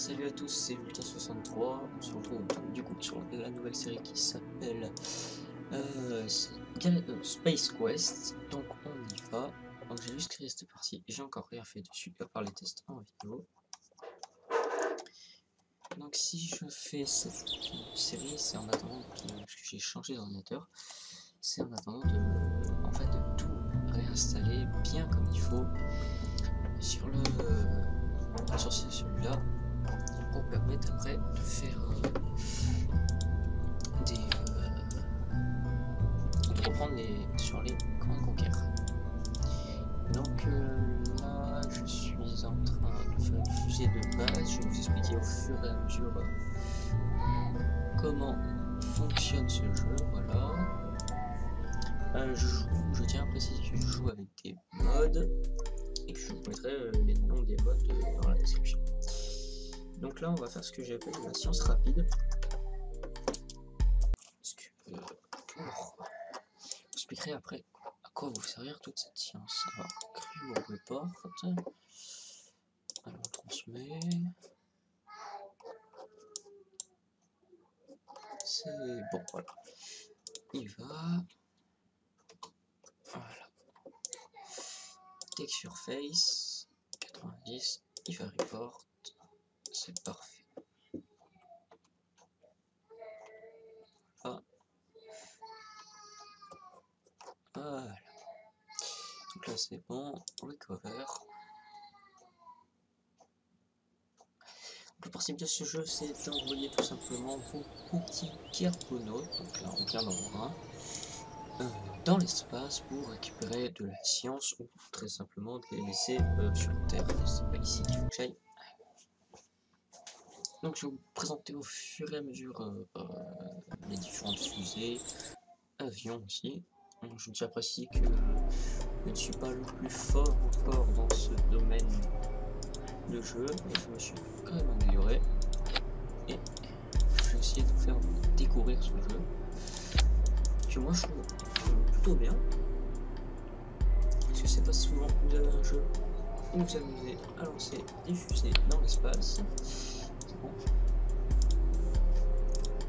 Salut à tous, c'est Vulta63. On se retrouve du coup sur la nouvelle série qui s'appelle Space Quest. Donc on y va. Donc j'ai juste créé cette partie et j'ai encore rien fait dessus à part les tests en vidéo. Donc si je fais cette série, c'est en attendant parce que j'ai changé d'ordinateur. C'est en attendant de tout réinstaller bien comme il faut sur celui-là, pour permettre après de faire de reprendre sur les Grandes Conquêtes. Donc là je suis en train de faire une fusée de base. Je vais vous expliquer au fur et à mesure comment fonctionne ce jeu. Voilà. Je tiens à préciser que je joue avec des mods et que je vous mettrai les noms des mods dans la description. Donc là on va faire ce que j'appelle la science rapide. Parce que je expliquerai après à quoi vous servir toute cette science. Alors, cru au report. Alors on transmet. C'est bon, voilà. Il va. Voilà. Take surface 90. Il va report. C'est parfait. Ah. Voilà. Donc là c'est bon. Recover. Le principe de ce jeu, c'est d'envoyer tout simplement vos petits carbonautes, donc là on vient d'en voir un, dans l'espace pour récupérer de la science ou très simplement de les laisser sur Terre. C'est pas ici qu'il faut que j'aille. Donc je vais vous présenter au fur et à mesure les différentes fusées, avions aussi. Donc, je tiens à préciser que je ne suis pas le plus fort encore dans ce domaine de jeu, mais je me suis quand même amélioré. Et je vais essayer de vous faire découvrir ce jeu que moi je trouve plutôt bien, parce que c'est pas souvent que vous avez un jeu où vous amusez à lancer des fusées dans l'espace. C'est bon.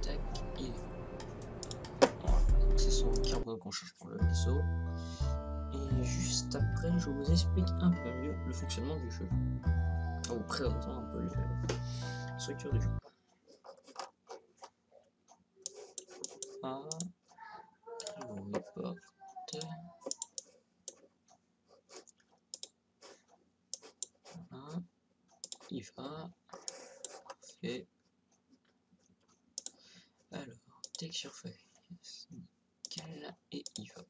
Tac, et voilà. Donc c'est son carbone qu'on cherche pour le vaisseau. Et juste après, je vous explique un peu mieux le fonctionnement du jeu, en vous présentant un peu la structure du jeu. Ah, on reporte. Voilà. Il va. Parfait. Alors, take surface. Nickel. Et il va.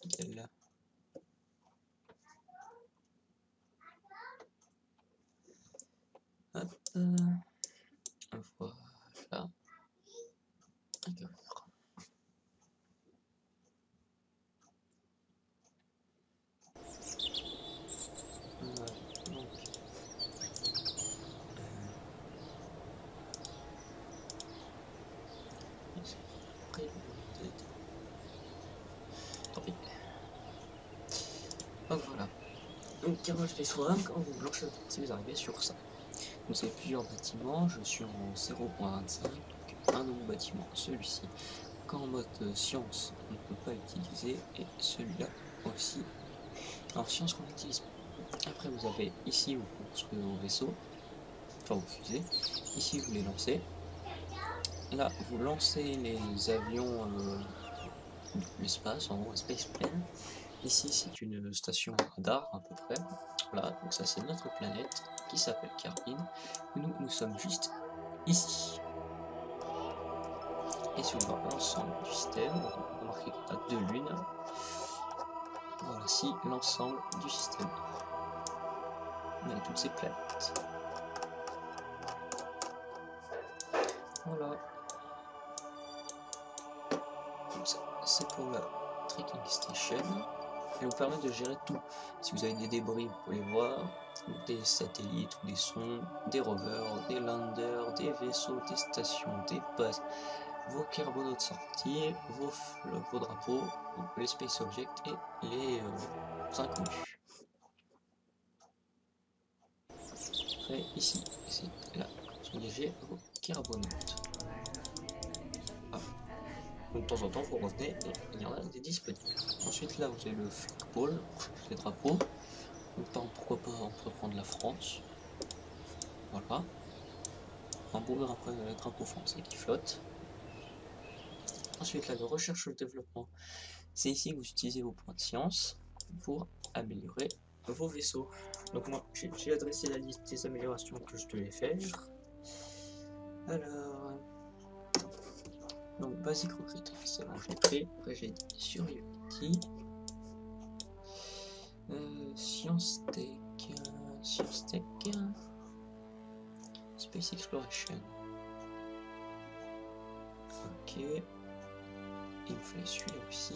Nickel. Hop. Voilà. D'accord. Voilà. Donc. Tant pis. Donc voilà. Donc carrelage des soins, quand vous lancez, si vous arrivez sur ça. Donc c'est plusieurs bâtiments, je suis en 0.25, donc un nouveau bâtiment, celui-ci. Qu'en mode science, on ne peut pas l'utiliser, et celui-là aussi. Alors science qu'on utilise. Après vous avez ici, vous construisez vos vaisseaux, enfin vos fusées. Ici vous les lancez. Là vous lancez les avions de l'espace, en gros space plane. Ici c'est une station radar à peu près. Voilà, donc ça c'est notre planète qui s'appelle Carbine. Nous sommes juste ici. Et si on voit l'ensemble du système, on peut remarquer qu'on a 2 lunes. Voilà, ici l'ensemble du système. On a toutes ces planètes. Voilà. Donc ça, c'est pour la tracking station. Elle vous permet de gérer tout. Si vous avez des débris, vous pouvez voir, des satellites ou des sondes, des rovers, des landers, des vaisseaux, des stations, des bases, vos carbonautes sortis, vos drapeaux, les space objects et les inconnus. Après ici, c'est la s'engager au carbonaute. Ah. Donc de temps en temps, vous revenez et il y en a des disponibles. Ensuite, là, vous avez le flagpole, les drapeaux. Donc, pourquoi pas entreprendre la France. Voilà. Un beau drapeau français qui flotte. Ensuite, là, de recherche et développement. C'est ici que vous utilisez vos points de science pour améliorer vos vaisseaux. Donc moi, j'ai adressé la liste des améliorations que je devais faire. Alors, donc basique recruiting, c'est bon, je l'ai pris. Après, j'ai dit sur Unity, Science Tech, Space Exploration. Ok. Il me faut celui-là aussi.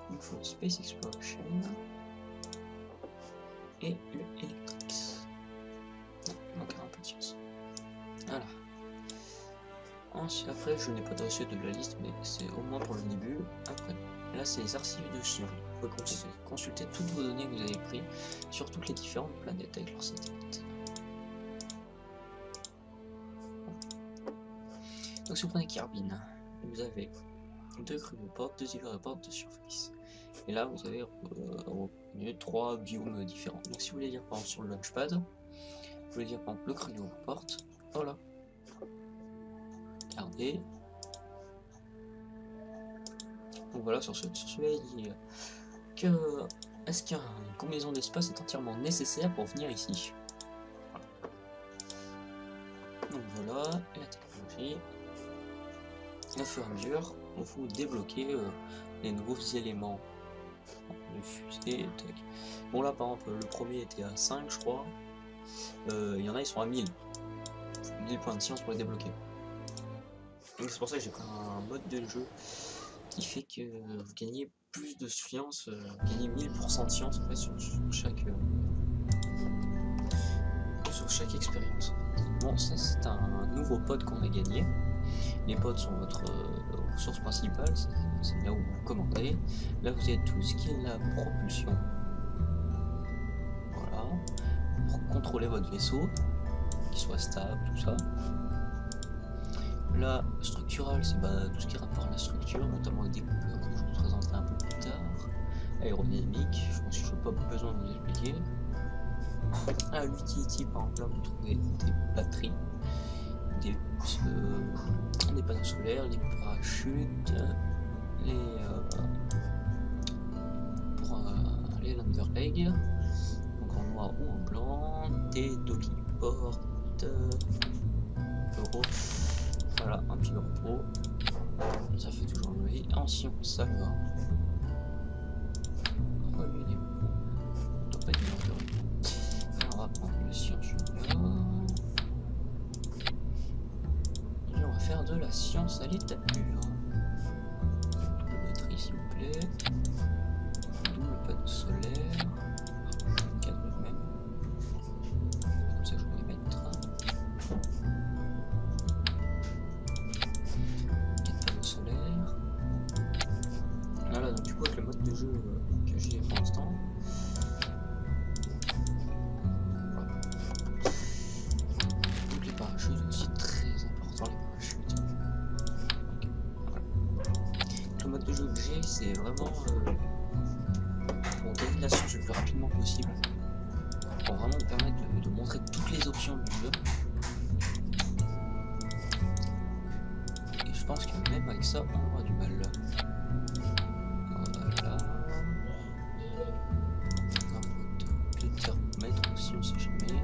Il me faut Space Exploration et le Electrix. Il manquera un peu de science. Voilà. Ensuite, après, je n'ai pas dressé de la liste, mais c'est au moins pour le début. Après, là, c'est les archives de Sion. Vous pouvez consulter toutes vos données que vous avez prises sur toutes les différentes planètes avec leurs satellites. Donc si vous prenez Kerbin, vous avez 2 cryoports, 2 hyperoports, 2 surface. Et là vous avez 3 biomes différents. Donc si vous voulez lire par exemple sur le Launchpad, vous voulez lire par exemple le cryoport, voilà. Regardez. Donc voilà, sur celui-là il dit que est-ce qu'une combinaison d'espace est entièrement nécessaire pour venir ici. Voilà. Donc voilà, et la technologie. Au fur et à mesure, on vous débloquer les nouveaux éléments. Le fusée, tac. Bon là par exemple, le premier était à 5 je crois. Il y en a, ils sont à 1000. 1000 points de science pour les débloquer. Donc c'est pour ça que j'ai pris un mode de jeu qui fait que vous gagnez plus de science, vous gagnez 1000% de science en fait, sur chaque expérience. Bon, ça c'est un nouveau pod qu'on a gagné. Les pods sont votre ressource principale, c'est là où vous commandez. Là vous avez tout ce qui est la propulsion. Voilà. Pour contrôler votre vaisseau, qu'il soit stable, tout ça. La structurale, c'est tout ce qui est rapport à la structure, notamment les découpeurs que je vous présenterai un peu plus tard. Aérodynamique, je pense que je n'ai pas besoin de vous expliquer. À l'utility, par exemple, là vous trouvez des batteries. Des panneaux solaires, les parachutes, pour les Landerleg, donc en noir ou en blanc, des dockingports, euros, voilà, un petit repos, ça fait toujours le bruit. Ancien, ça va. Relu des mots, on doit pas être une heure de on va prendre le science junior. Faire de la science à l'état pur. Double batterie s'il vous plaît. Double panneau solaire. Le cadre même. Comme ça que je vais mettre. 4 panneaux solaires. Voilà, donc du coup avec le mode de jeu que j'ai pour l'instant. Voilà. Donc les parachutes aussi très importants. Le mode de jeu que j'ai, c'est vraiment pour gagner la science le plus rapidement possible, pour vraiment me permettre de montrer toutes les options du jeu. Et je pense que même avec ça, on aura du mal. Voilà. Un mode de thermomètre aussi, on sait jamais.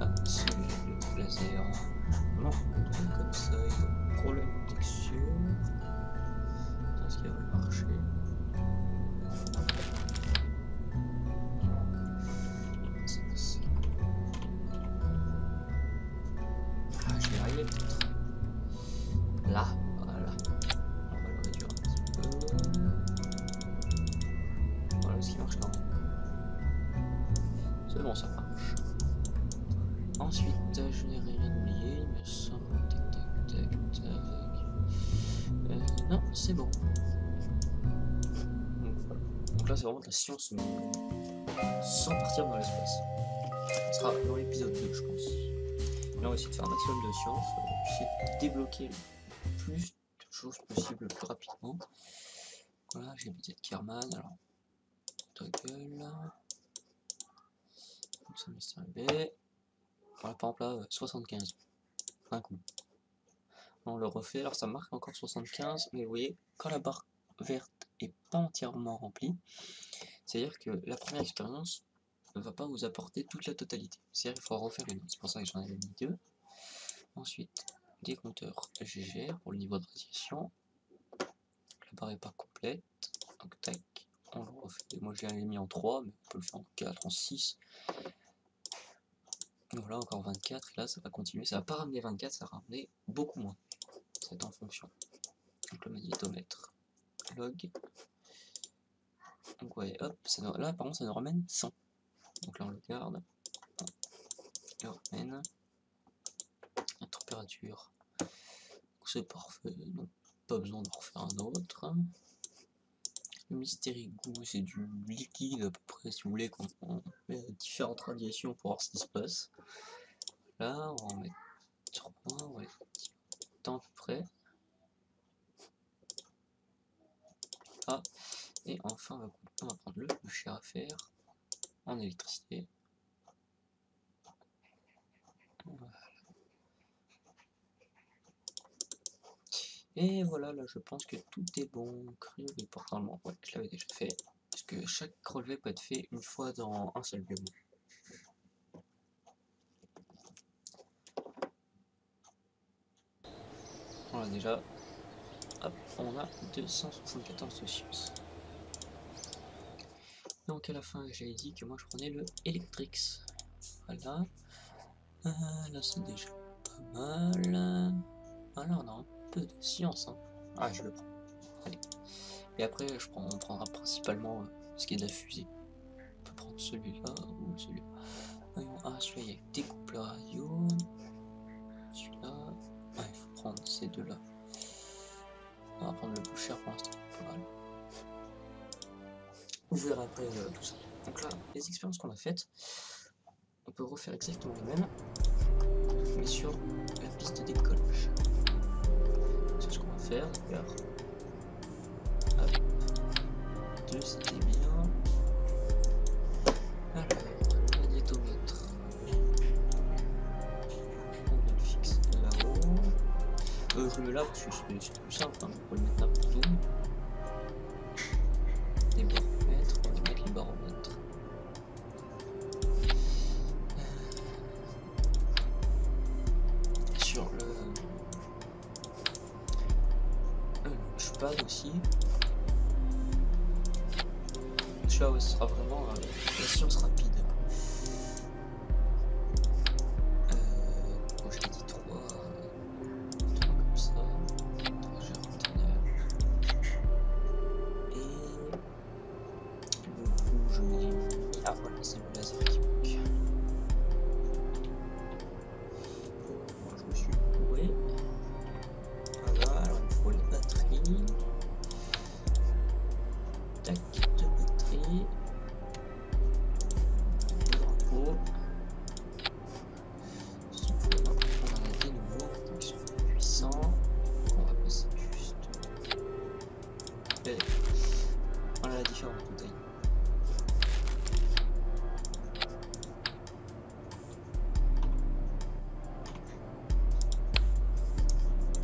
Ah, c'est le laser. Non, comme ça, il y a un problème de texture. Est-ce qu'il va marcher? Ah, je vais arriver peut-être. Là, voilà. On va le réduire un petit peu. Voilà ce qui marche là. C'est bon, ça marche. Ensuite, je n'ai rien oublié, il me semble. Tac, tac, tac, tac. Non, c'est bon. Donc voilà. Donc là, c'est vraiment de la science sans partir dans l'espace. sera dans l'épisode 2, je pense. Là, on va essayer de faire un maximum de science, essayer de débloquer le plus de choses possible le plus rapidement. Voilà, j'ai peut-être Kerman, alors ta gueule. Ça me laisse arriver. Voilà, par exemple là, 75. Un coup. On le refait, alors ça marque encore 75, mais vous voyez, quand la barre verte est pas entièrement remplie, c'est-à-dire que la première expérience ne va pas vous apporter toute la totalité. C'est-à-dire qu'il faut refaire une autre. C'est pour ça que j'en avais mis 2. Ensuite, des compteurs GG pour le niveau de radiation. La barre n'est pas complète. Donc tac, on le refait. Moi je l'ai mis en 3, mais on peut le faire en 4, en 6. Voilà, encore 24, et là ça va continuer. Ça va pas ramener 24, ça va ramener beaucoup moins. C'est en fonction. Donc le magnétomètre. Log. Donc ouais, hop, là par contre ça nous ramène 100. Donc là on le garde. On le ramène. La température. C'est parfait, donc pas besoin de refaire un autre. Le mystérieux goût, c'est du liquide à peu près, si vous voulez, qu'on met différentes radiations pour voir ce qui se passe. Là, on va en mettre 3, on va temps à peu près. Ah, et enfin, on va prendre le plus cher à faire en électricité. Voilà. Et voilà, là je pense que tout est bon. Cryo et porte normalement. Ouais, je l'avais déjà fait. Parce que chaque relevé peut être fait une fois dans un seul biome. Voilà, déjà, hop, on a 274 de science. Donc à la fin, j'avais dit que moi je prenais le Electrix. Voilà. Là c'est déjà pas mal. Alors on a un peu de science. Hein. Ah, je le prends. Allez. Et après, on prendra principalement ce qui est de la fusée. On peut prendre celui-là ou celui-là. Ah, celui-là, il y a découpleur radio. Celui-là. Ah, il faut prendre ces deux-là. On va prendre le plus cher pour l'instant. Voilà. Vous verrez après tout ça. Donc là, les expériences qu'on a faites, on peut refaire exactement les mêmes, mais sur la piste d'écolage. C'est ce qu'on va faire d'ailleurs. Hop. 2, c'était bien. Alors, le magnétomètre. On va le fixer là-haut. Je le mets là parce que c'est plus simple, hein. On peut le mettre n'importe où. Les baromètres, on va mettre les baromètres. Sur le touchpad aussi. Celui-là, ouais, ce sera vraiment la science rapide. Moi je l'ai dit 3 comme ça. 3G21. Et le coup, je l'ai mis. Ah voilà, c'est le laser qui manque. Moi je me suis bourré. Voilà, alors il faut les batteries. Tac, de batterie. Le drapeau. On en a des nouveaux, donc ils sont puissants. On va passer juste. Et voilà la différence de taille.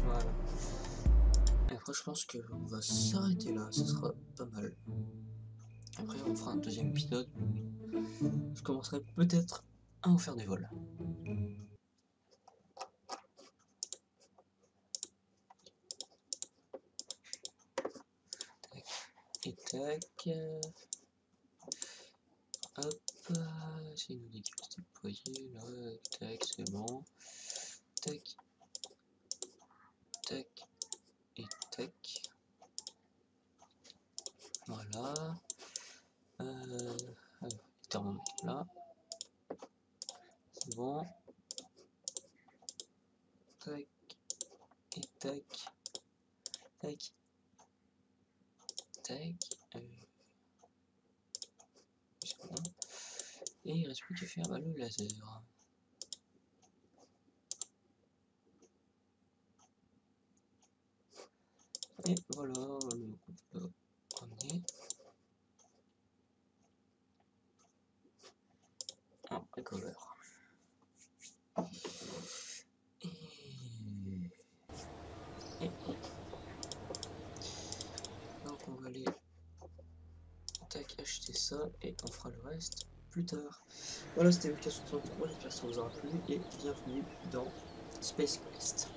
Voilà. Et après, je pense qu'on va s'arrêter là, ce sera pas mal. Après, on fera un deuxième épisode. Je commencerai peut-être à en faire des vols. Tac. Et tac. Hop. C'est une idée qui va se déployer là. Tac, c'est bon. Tac. Tac. Et tac. Voilà. Le thermomètre là. C'est bon. Tac. Et tac. Tac. Tac. C'est bon. Et il reste plus qu'à faire le laser. Et voilà, le couple ramené. Un cover. Et donc on va aller acheter ça et on fera le reste plus tard. Voilà, c'était Lucas 63, j'espère que ça vous aura plu et bienvenue dans Space Quest.